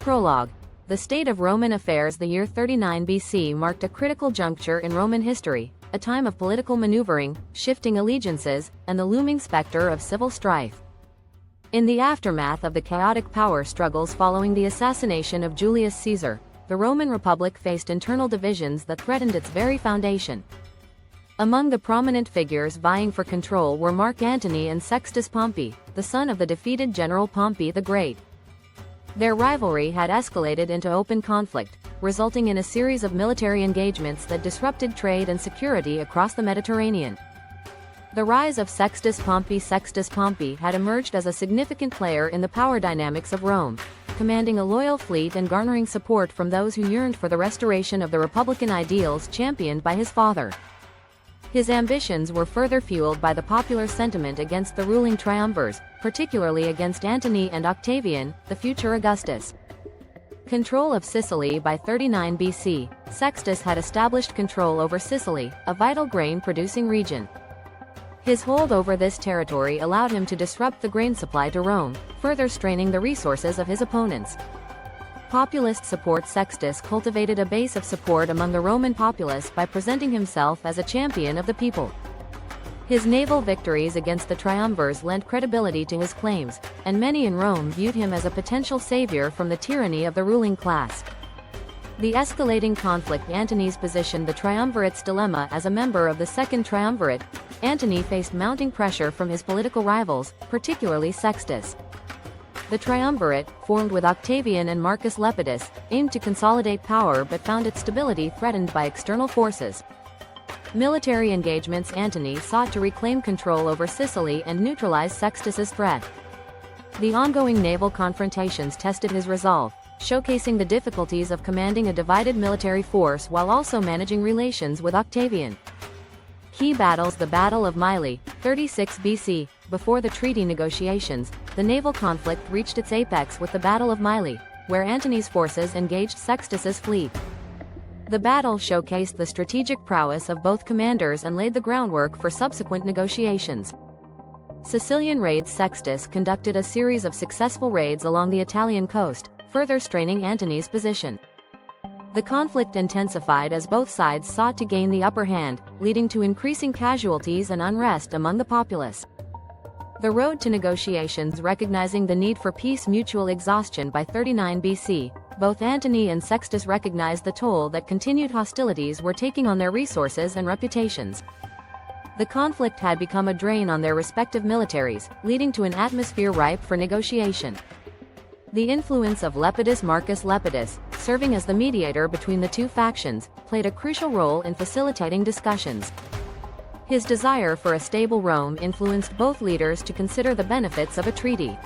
Prologue. The state of Roman affairs. The year 39 BC marked a critical juncture in Roman history, a time of political maneuvering, shifting allegiances, and the looming specter of civil strife. In the aftermath of the chaotic power struggles following the assassination of Julius Caesar, the Roman Republic faced internal divisions that threatened its very foundation. Among the prominent figures vying for control were Mark Antony and Sextus Pompey, the son of the defeated General Pompey the Great. Their rivalry had escalated into open conflict, resulting in a series of military engagements that disrupted trade and security across the Mediterranean. The rise of Sextus Pompey had emerged as a significant player in the power dynamics of Rome, commanding a loyal fleet and garnering support from those who yearned for the restoration of the republican ideals championed by his father. His ambitions were further fueled by the popular sentiment against the ruling triumvirs, particularly against Antony and Octavian, the future Augustus. Control of Sicily. By 39 BC, Sextus had established control over Sicily, a vital grain-producing region. His hold over this territory allowed him to disrupt the grain supply to Rome, further straining the resources of his opponents. Populist support. Sextus cultivated a base of support among the Roman populace by presenting himself as a champion of the people. His naval victories against the triumvirs lent credibility to his claims, and many in Rome viewed him as a potential savior from the tyranny of the ruling class. The escalating conflict. Antony's position. The triumvirate's dilemma. As a member of the Second Triumvirate, Antony faced mounting pressure from his political rivals, particularly Sextus. The Triumvirate, formed with Octavian and Marcus Lepidus, aimed to consolidate power but found its stability threatened by external forces. Military engagements. Antony sought to reclaim control over Sicily and neutralize Sextus's threat. The ongoing naval confrontations tested his resolve, showcasing the difficulties of commanding a divided military force while also managing relations with Octavian. Key battles. The Battle of Mylae, 36 BC. Before the treaty negotiations, the naval conflict reached its apex with the Battle of Mylae, where Antony's forces engaged Sextus's fleet. The battle showcased the strategic prowess of both commanders and laid the groundwork for subsequent negotiations. Sicilian raids. Sextus conducted a series of successful raids along the Italian coast, further straining Antony's position. The conflict intensified as both sides sought to gain the upper hand, leading to increasing casualties and unrest among the populace. The road to negotiations. Recognizing the need for peace. Mutual exhaustion. By 39 BC, both Antony and Sextus recognized the toll that continued hostilities were taking on their resources and reputations. The conflict had become a drain on their respective militaries, leading to an atmosphere ripe for negotiation. The influence of Marcus Lepidus, serving as the mediator between the two factions, played a crucial role in facilitating discussions. His desire for a stable Rome influenced both leaders to consider the benefits of a treaty.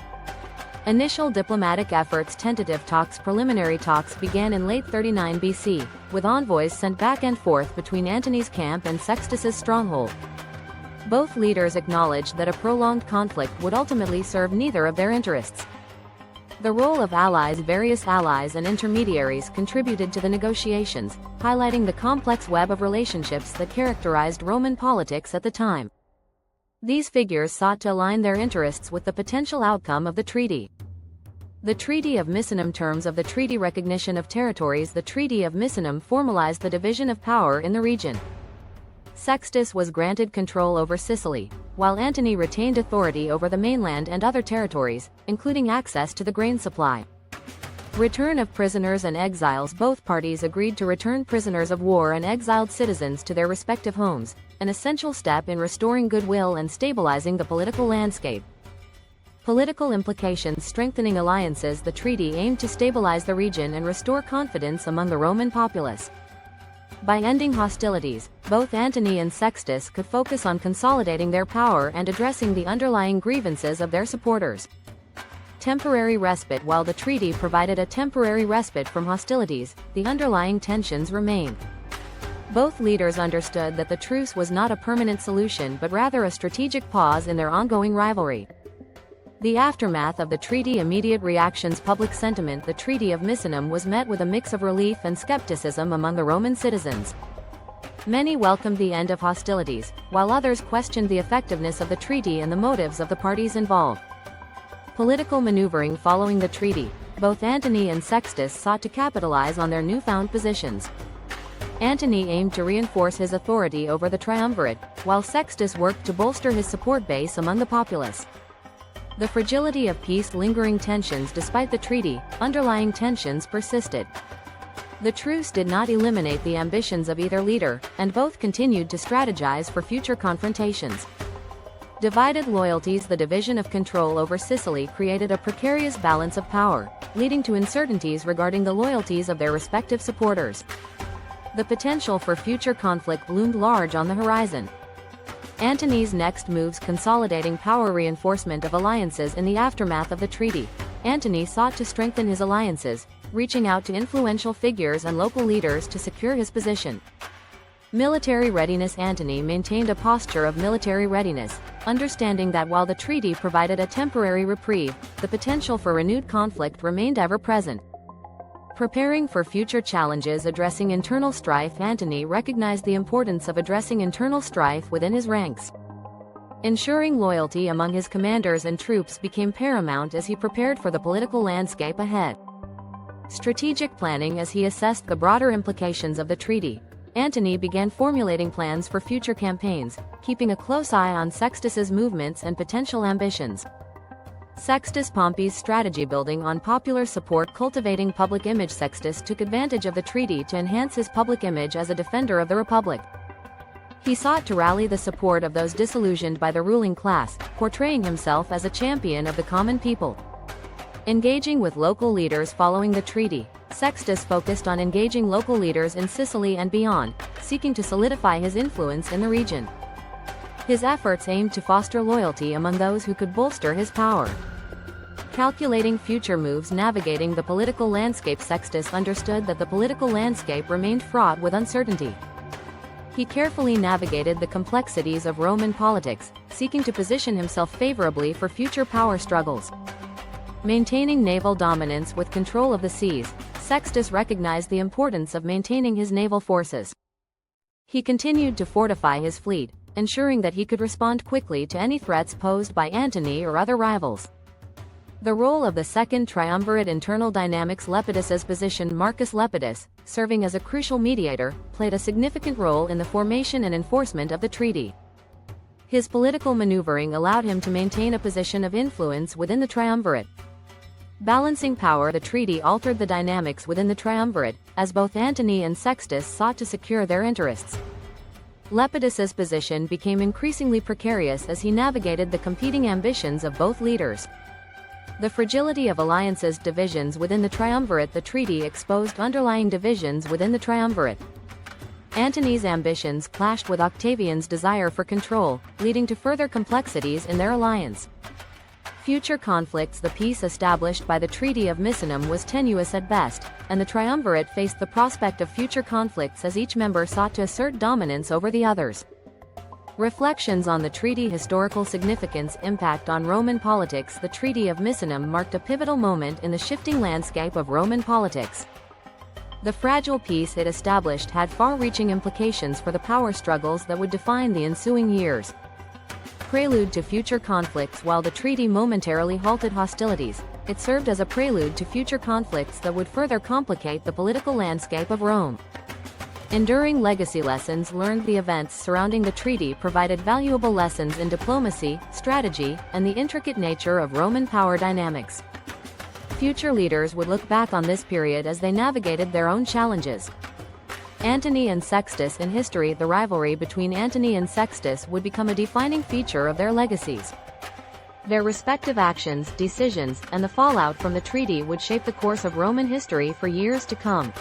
Initial diplomatic efforts. Tentative talks. Preliminary talks began in late 39 BC, with envoys sent back and forth between Antony's camp and Sextus's stronghold. Both leaders acknowledged that a prolonged conflict would ultimately serve neither of their interests. The role of allies. Various allies and intermediaries contributed to the negotiations, highlighting the complex web of relationships that characterized Roman politics at the time. These figures sought to align their interests with the potential outcome of the treaty. The Treaty of Misenum. Terms of the treaty. Recognition of territories. The Treaty of Misenum formalized the division of power in the region. Sextus was granted control over Sicily, while Antony retained authority over the mainland and other territories, including access to the grain supply. Return of prisoners and exiles. Both parties agreed to return prisoners of war and exiled citizens to their respective homes, an essential step in restoring goodwill and stabilizing the political landscape. Political implications. Strengthening alliances. The treaty aimed to stabilize the region and restore confidence among the Roman populace. By ending hostilities, both Antony and Sextus could focus on consolidating their power and addressing the underlying grievances of their supporters. Temporary respite. While the treaty provided a temporary respite from hostilities, the underlying tensions remained. Both leaders understood that the truce was not a permanent solution but rather a strategic pause in their ongoing rivalry. The aftermath of the treaty. Immediate reactions. Public sentiment. The Treaty of Misenum was met with a mix of relief and skepticism among the Roman citizens. Many welcomed the end of hostilities, while others questioned the effectiveness of the treaty and the motives of the parties involved. Political maneuvering. Following the treaty, both Antony and Sextus sought to capitalize on their newfound positions. Antony aimed to reinforce his authority over the Triumvirate, while Sextus worked to bolster his support base among the populace. The fragility of peace, lingering tensions despite the treaty, underlying tensions persisted. The truce did not eliminate the ambitions of either leader, and both continued to strategize for future confrontations. Divided loyalties. The division of control over Sicily created a precarious balance of power, leading to uncertainties regarding the loyalties of their respective supporters. The potential for future conflict loomed large on the horizon. Antony's next moves consolidating power. Reinforcement of alliances. In the aftermath of the treaty, Antony sought to strengthen his alliances, reaching out to influential figures and local leaders to secure his position. Military readiness. Antony maintained a posture of military readiness, understanding that while the treaty provided a temporary reprieve, the potential for renewed conflict remained ever present. Preparing for future challenges. Addressing internal strife. Antony recognized the importance of addressing internal strife within his ranks. Ensuring loyalty among his commanders and troops became paramount as he prepared for the political landscape ahead. Strategic planning. As he assessed the broader implications of the treaty, Antony began formulating plans for future campaigns, keeping a close eye on Sextus's movements and potential ambitions. Sextus Pompey's strategy. Building on popular support. Cultivating public image. Sextus took advantage of the treaty to enhance his public image as a defender of the Republic. He sought to rally the support of those disillusioned by the ruling class, portraying himself as a champion of the common people. Engaging with local leaders. Following the treaty, Sextus focused on engaging local leaders in Sicily and beyond, seeking to solidify his influence in the region. His efforts aimed to foster loyalty among those who could bolster his power. Calculating future moves. Navigating the political landscape. Sextus understood that the political landscape remained fraught with uncertainty. He carefully navigated the complexities of Roman politics, seeking to position himself favorably for future power struggles. Maintaining naval dominance. With control of the seas, Sextus recognized the importance of maintaining his naval forces. He continued to fortify his fleet, ensuring that he could respond quickly to any threats posed by Antony or other rivals. The role of the Second Triumvirate. Internal dynamics. Lepidus's position. Marcus Lepidus, serving as a crucial mediator, played a significant role in the formation and enforcement of the treaty. His political maneuvering allowed him to maintain a position of influence within the Triumvirate. Balancing power. The treaty altered the dynamics within the Triumvirate, as both Antony and Sextus sought to secure their interests. Lepidus's position became increasingly precarious as he navigated the competing ambitions of both leaders. The fragility of alliances. Divisions within the Triumvirate. The treaty exposed underlying divisions within the Triumvirate. Antony's ambitions clashed with Octavian's desire for control, leading to further complexities in their alliance. Future conflicts. The peace established by the Treaty of Misenum was tenuous at best, and the Triumvirate faced the prospect of future conflicts as each member sought to assert dominance over the others. Reflections on the treaty. Historical significance. Impact on Roman politics. The Treaty of Misenum marked a pivotal moment in the shifting landscape of Roman politics. The fragile peace it established had far-reaching implications for the power struggles that would define the ensuing years. Prelude to future conflicts. While the treaty momentarily halted hostilities, it served as a prelude to future conflicts that would further complicate the political landscape of Rome. Enduring legacy. Lessons learned. The events surrounding the treaty provided valuable lessons in diplomacy, strategy, and the intricate nature of Roman power dynamics. Future leaders would look back on this period as they navigated their own challenges. Antony and Sextus. In history, the rivalry between Antony and Sextus would become a defining feature of their legacies. Their respective actions, decisions, and the fallout from the treaty would shape the course of Roman history for years to come.